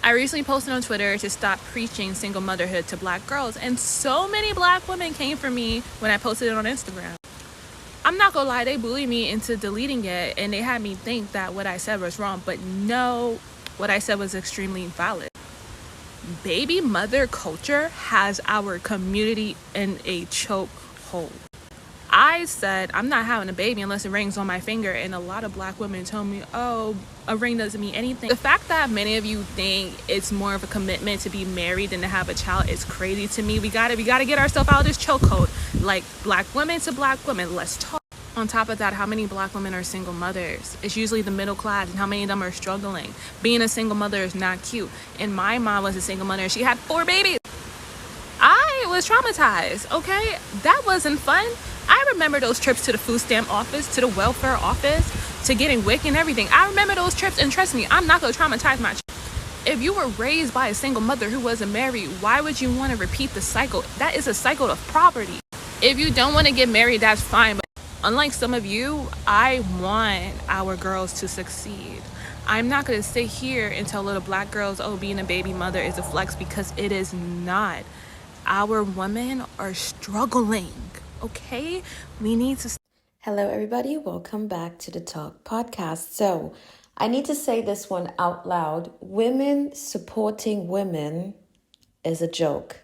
I recently posted on Twitter to stop preaching single motherhood to black girls, and so many black women came for me when I posted it on Instagram. I'm not gonna lie, they bullied me into deleting it, and they had me think that what I said was wrong, but no, what I said was extremely valid. Baby mother culture has our community in a chokehold. I said, I'm not having a baby unless it rings on my finger. And a lot of black women told me, oh, a ring doesn't mean anything. The fact that many of you think it's more of a commitment to be married than to have a child is crazy to me. We gotta get ourselves out of this chokehold. Like, black women to black women, let's talk. On top of that, how many black women are single mothers? It's usually the middle class, and how many of them are struggling. Being a single mother is not cute. And my mom was a single mother, and she had 4 babies. I was traumatized, okay? That wasn't fun. I remember those trips to the food stamp office, to the welfare office, to getting WIC and everything. I remember those trips, and trust me, I'm not gonna traumatize my child. If you were raised by a single mother who wasn't married, why would you want to repeat the cycle? That is a cycle of poverty. If you don't want to get married, that's fine. But unlike some of you, I want our girls to succeed. I'm not going to sit here and tell little black girls, oh, being a baby mother is a flex, because it is not. Our women are struggling, okay? We need to... Hello, everybody. Welcome back to the Talk Podcast. So, I need to say this one out loud. Women supporting women is a joke.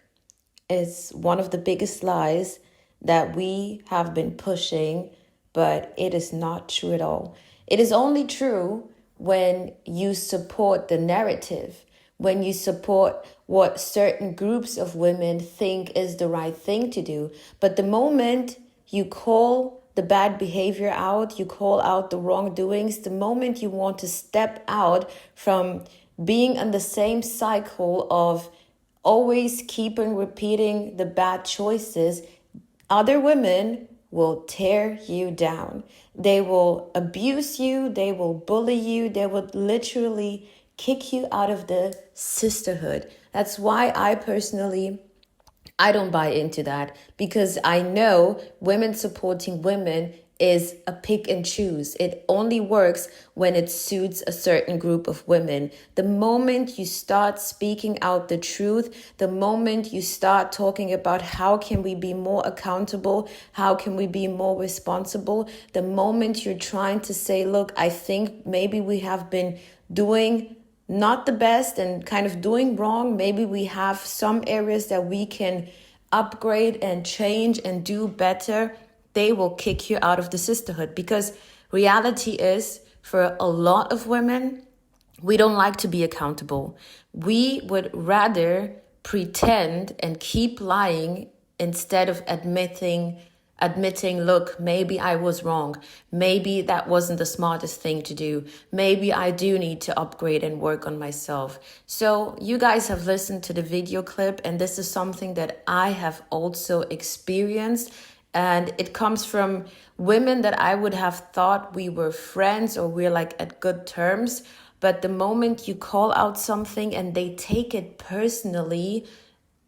It's one of the biggest lies that we have been pushing, but it is not true at all. It is only true when you support the narrative, when you support what certain groups of women think is the right thing to do. But the moment you call the bad behavior out, you call out the wrongdoings, the moment you want to step out from being in the same cycle of always keeping repeating the bad choices, other women will tear you down. They will abuse you, they will bully you, they will literally kick you out of the sisterhood. That's why I don't buy into that, because I know women supporting women is a pick and choose. It only works when it suits a certain group of women. The moment you start speaking out the truth, the moment you start talking about how can we be more accountable, how can we be more responsible, the moment you're trying to say, look, I think maybe we have been doing not the best and kind of doing wrong. Maybe we have some areas that we can upgrade and change and do better. They will kick you out of the sisterhood, because reality is, for a lot of women, we don't like to be accountable. We would rather pretend and keep lying instead of admitting, look, maybe I was wrong. Maybe that wasn't the smartest thing to do. Maybe I do need to upgrade and work on myself. So you guys have listened to the video clip, and this is something that I have also experienced. And it comes from women that I would have thought we were friends or we're like at good terms. But the moment you call out something and they take it personally,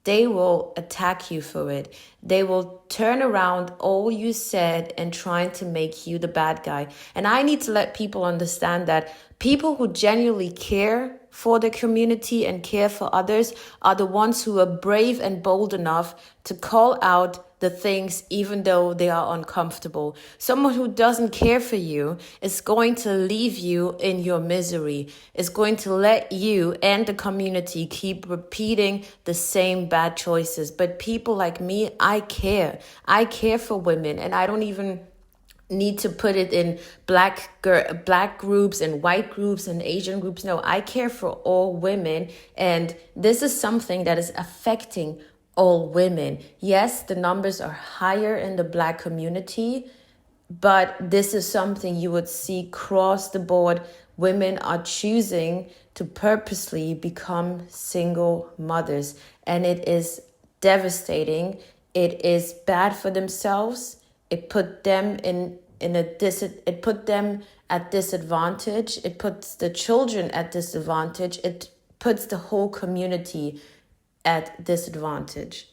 they will attack you for it. They will turn around all you said and trying to make you the bad guy. And I need to let people understand that people who genuinely care for the community and care for others are the ones who are brave and bold enough to call out the things even though they are uncomfortable. Someone who doesn't care for you is going to leave you in your misery, is going to let you and the community keep repeating the same bad choices. But people like me, I care. I care for women, and I don't even need to put it in black groups and white groups and Asian groups. No, I care for all women, and this is something that is affecting all women. Yes, the numbers are higher in the black community, but this is something you would see across the board. Women are choosing to purposely become single mothers, and it is devastating. It is bad for themselves. It put them it put them at disadvantage. It puts the children at disadvantage. It puts the whole community at disadvantage.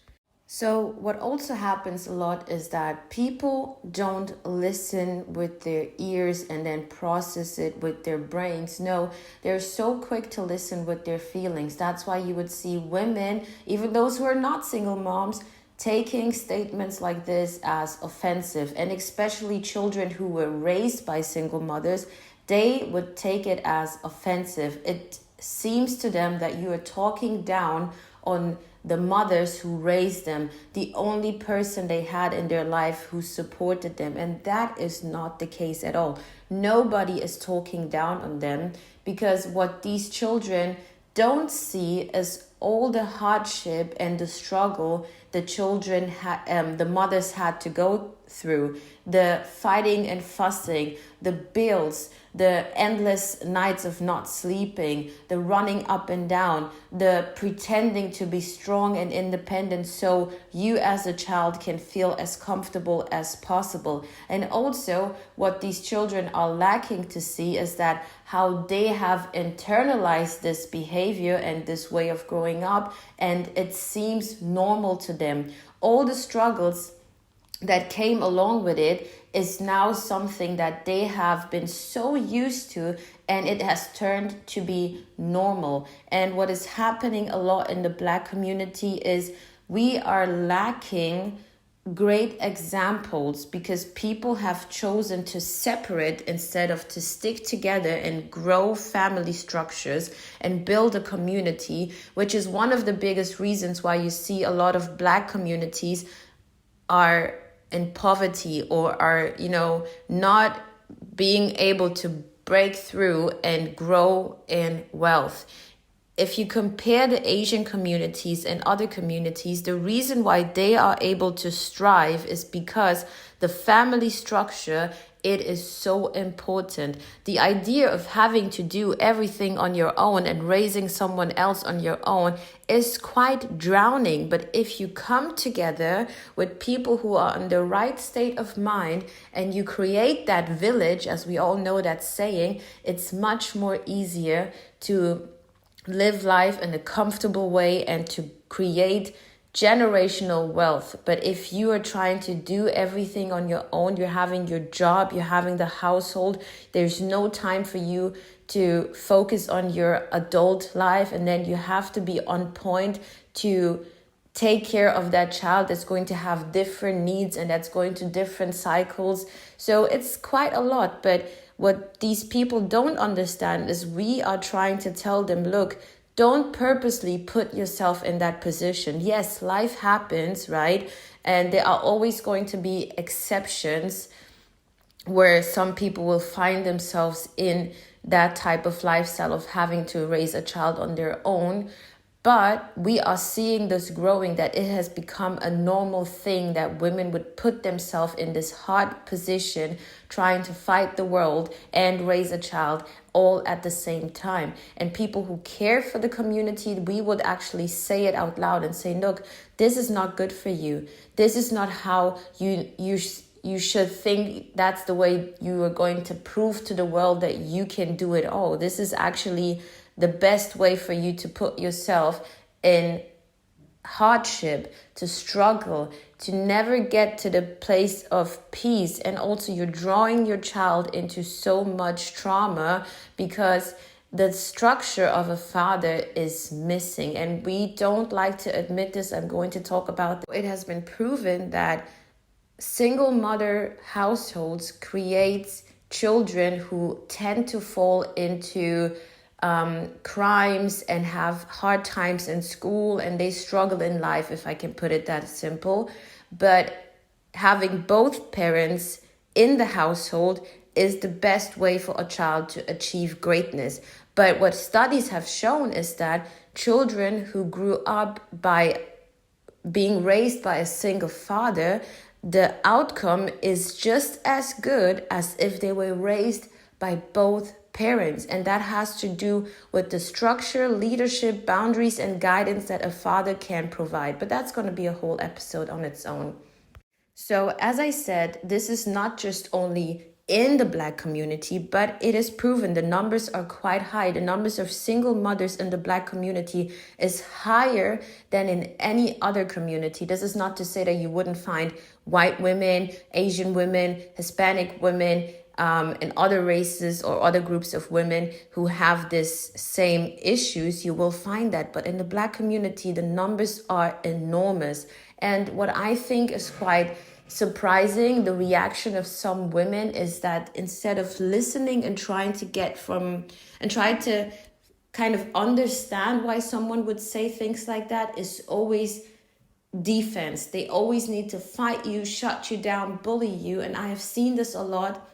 So, what also happens a lot is that people don't listen with their ears and then process it with their brains. No, they're so quick to listen with their feelings. That's why you would see women, even those who are not single moms, taking statements like this as offensive, and especially children who were raised by single mothers, they would take it as offensive. It seems to them that you are talking down on the mothers who raised them, the only person they had in their life who supported them. And that is not the case at all. Nobody is talking down on them, because what these children don't see is all the hardship and the struggle the children the mothers had to go through, the fighting and fussing, the bills, the endless nights of not sleeping, the running up and down, the pretending to be strong and independent so you as a child can feel as comfortable as possible. And also what these children are lacking to see is that how they have internalized this behavior and this way of growing up, and it seems normal to them. All the struggles that came along with it is now something that they have been so used to, and it has turned to be normal. And what is happening a lot in the Black community is we are lacking great examples, because people have chosen to separate instead of to stick together and grow family structures and build a community, which is one of the biggest reasons why you see a lot of Black communities are in poverty or are, not being able to break through and grow in wealth. If you compare the Asian communities and other communities, the reason why they are able to strive is because the family structure, it is so important. The idea of having to do everything on your own and raising someone else on your own is quite drowning. But if you come together with people who are in the right state of mind and you create that village, as we all know that saying, it's much more easier to live life in a comfortable way and to create generational wealth. But if you are trying to do everything on your own, you're having your job, you're having the household, there's no time for you to focus on your adult life, and then you have to be on point to take care of that child that's going to have different needs and that's going to different cycles. So it's quite a lot. But what these people don't understand is we are trying to tell them, look, don't purposely put yourself in that position. Yes, life happens, right? And there are always going to be exceptions where some people will find themselves in that type of lifestyle of having to raise a child on their own. But we are seeing this growing, that it has become a normal thing that women would put themselves in this hard position, trying to fight the world and raise a child all at the same time. And people who care for the community, we would actually say it out loud and say, look, this is not good for you. This is not how you should think. That's the way you are going to prove to the world that you can do it all. This is actually the best way for you to put yourself in hardship, to struggle, to never get to the place of peace. And also you're drawing your child into so much trauma because the structure of a father is missing. And we don't like to admit this. I'm going to talk about it. It has been proven that single mother households create children who tend to fall into crimes and have hard times in school, and they struggle in life, if I can put it that simple. But having both parents in the household is the best way for a child to achieve greatness. But what studies have shown is that children who grew up by being raised by a single father, the outcome is just as good as if they were raised by both parents. And that has to do with the structure, leadership, boundaries, and guidance that a father can provide. But that's going to be a whole episode on its own. So as I said, this is not just only in the Black community, but it is proven the numbers are quite high. The numbers of single mothers in the Black community is higher than in any other community. This is not to say that you wouldn't find white women, Asian women, Hispanic women, and other races or other groups of women who have this same issues. You will find that, but in the Black community, the numbers are enormous. And what I think is quite surprising, the reaction of some women, is that instead of listening and trying to try to kind of understand why someone would say things like that, is always defense. They always need to fight you, shut you down, bully you. And I have seen this a lot,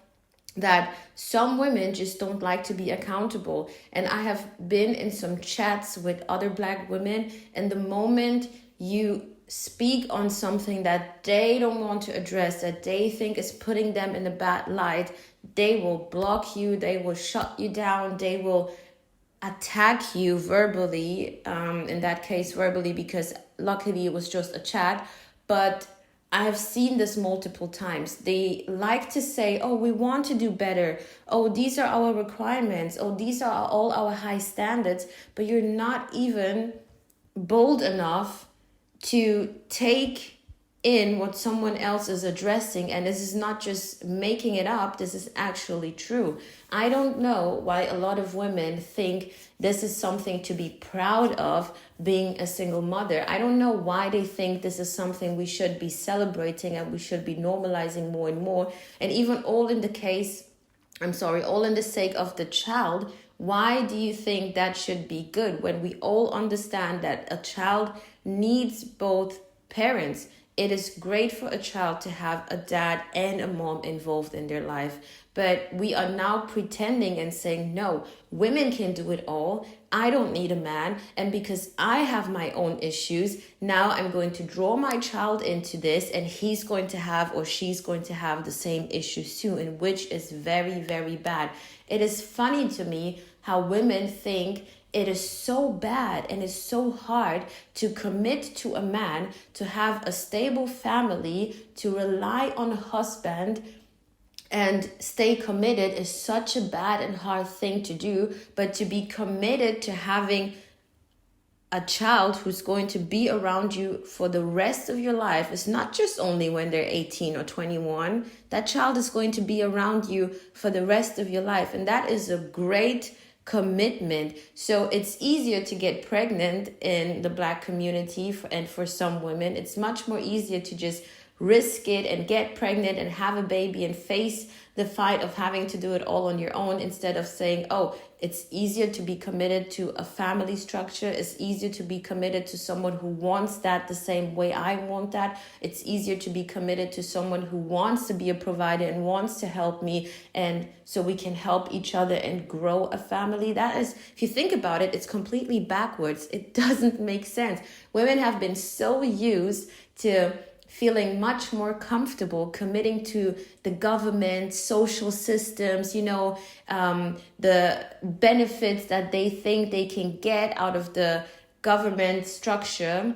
that some women just don't like to be accountable. And I have been in some chats with other Black women, and the moment you speak on something that they don't want to address, that they think is putting them in a bad light, they will block you, they will shut you down, they will attack you verbally, in that case verbally, because luckily it was just a chat. But I have seen this multiple times. They like to say, oh, we want to do better. Oh, these are our requirements. Oh, these are all our high standards. But you're not even bold enough to take in what someone else is addressing. And this is not just making it up, this is actually true. I don't know why a lot of women think this is something to be proud of, being a single mother. I don't know why they think this is something we should be celebrating and we should be normalizing more and more. And even all in the sake of the child. Why do you think that should be good when we all understand that a child needs both parents? It is great for a child to have a dad and a mom involved in their life. But we are now pretending and saying, no, women can do it all. I don't need a man. And because I have my own issues, now I'm going to draw my child into this, and he's going to have, or she's going to have, the same issues too, and which is very, very bad. It is funny to me how women think it is so bad and it's so hard to commit to a man, to have a stable family, to rely on a husband and stay committed is such a bad and hard thing to do. But to be committed to having a child who's going to be around you for the rest of your life is not just only when they're 18 or 21. That child is going to be around you for the rest of your life. And that is a great commitment. So it's easier to get pregnant in the Black community, and for some women it's much more easier to just risk it and get pregnant and have a baby and face the fight of having to do it all on your own, instead of saying, oh, it's easier to be committed to a family structure. It's easier to be committed to someone who wants that the same way I want that. It's easier to be committed to someone who wants to be a provider and wants to help me, and so we can help each other and grow a family. That is, if you think about it, it's completely backwards. It doesn't make sense. Women have been so used to feeling much more comfortable committing to the government, social systems, the benefits that they think they can get out of the government structure.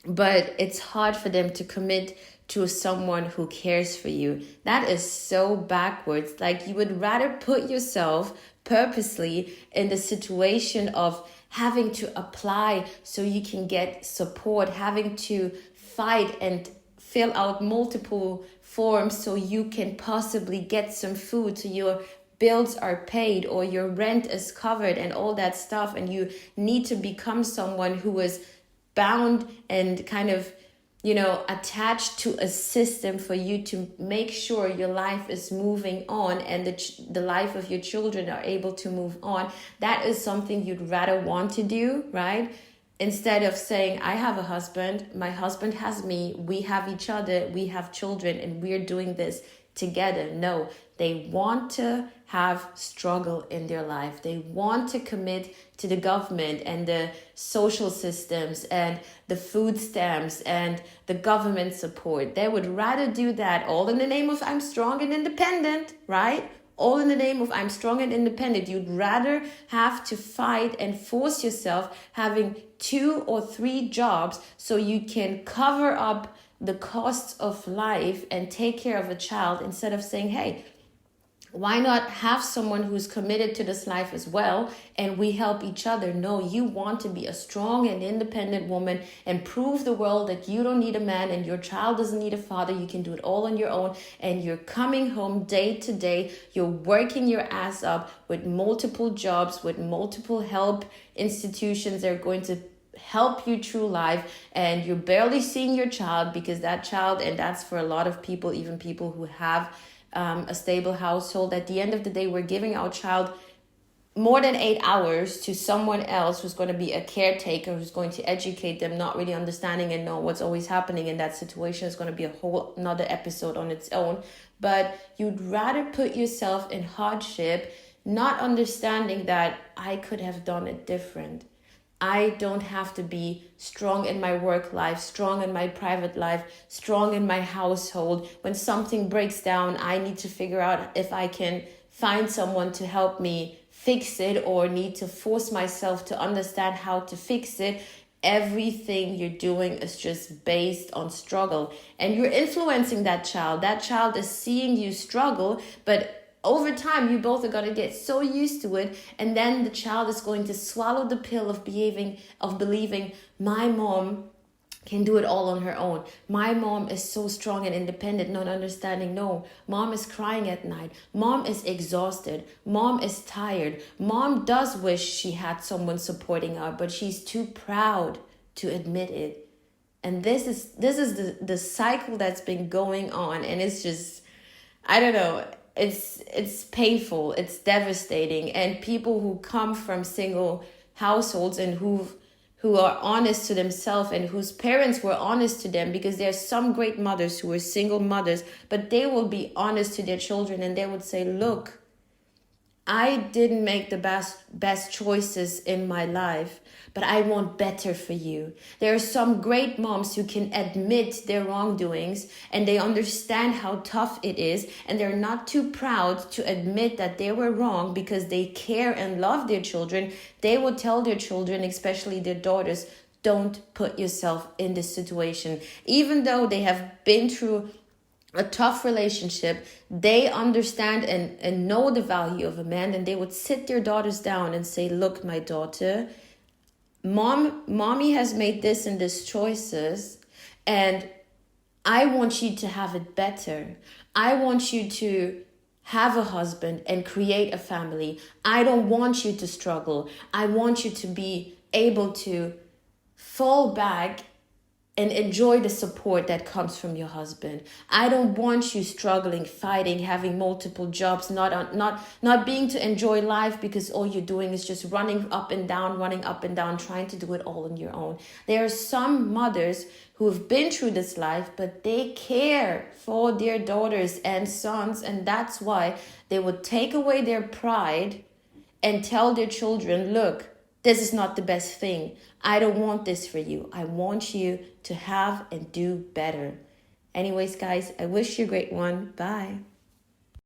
But it's hard for them to commit to someone who cares for you. That is so backwards. Like, you would rather put yourself purposely in the situation of having to apply so you can get support, having to fight and fill out multiple forms so you can possibly get some food, so your bills are paid or your rent is covered and all that stuff. And you need to become someone who is bound and kind of, attached to a system for you to make sure your life is moving on and the life of your children are able to move on. That is something you'd rather want to do, right? Instead of saying, I have a husband, my husband has me, we have each other, we have children, and we're doing this together. No, they want to have struggle in their life. They want to commit to the government and the social systems and the food stamps and the government support. They would rather do that all in the name of I'm strong and independent, right? All in the name of I'm strong and independent. You'd rather have to fight and force yourself having 2 or 3 jobs so you can cover up the costs of life and take care of a child, instead of saying, hey, Why not have someone who's committed to this life as well, and we help each other? No, you want to be a strong and independent woman and prove the world that you don't need a man and your child doesn't need a father. You can do it all on your own, and you're coming home day to day. You're working your ass up with multiple jobs, with multiple help institutions that are going to help you through life, and you're barely seeing your child because that child, and that's for a lot of people, even people who have a stable household, at the end of the day, we're giving our child more than 8 hours to someone else who's going to be a caretaker, who's going to educate them, not really understanding and know what's always happening in that situation. Is going to be a whole another episode on its own. But you'd rather put yourself in hardship, not understanding that I could have done it different. I don't have to be strong in my work life, strong in my private life, strong in my household. When something breaks down, I need to figure out if I can find someone to help me fix it, or need to force myself to understand how to fix it. Everything you're doing is just based on struggle, and you're influencing that child. That child is seeing you struggle, but over time, you both are going to get so used to it, and then the child is going to swallow the pill of believing my mom can do it all on her own. My mom is so strong and independent, not understanding, no, mom is crying at night. Mom is exhausted. Mom is tired. Mom does wish she had someone supporting her, but she's too proud to admit it. And this is the cycle that's been going on, and it's just, I don't know. It's painful, it's devastating, and people who come from single households and who are honest to themselves and whose parents were honest to them, because there's some great mothers who are single mothers, but they will be honest to their children and they would say, look, I didn't make the best choices in my life, but I want better for you. There are some great moms who can admit their wrongdoings and they understand how tough it is, and they're not too proud to admit that they were wrong because they care and love their children. They will tell their children, especially their daughters, don't put yourself in this situation. Even though they have been through a tough relationship, they understand and know the value of a man, and they would sit their daughters down and say, look, my daughter, mommy has made this and this choices, and I want you to have it better. I want you to have a husband and create a family. I don't want you to struggle. I want you to be able to fall back and enjoy the support that comes from your husband. I don't want you struggling, fighting, having multiple jobs, not being to enjoy life because all you're doing is just running up and down, trying to do it all on your own. There are some mothers who have been through this life, but they care for their daughters and sons, and that's why they would take away their pride and tell their children, look, this is not the best thing. I don't want this for you. I want you to have and do better. Anyways, guys, I wish you a great one. Bye.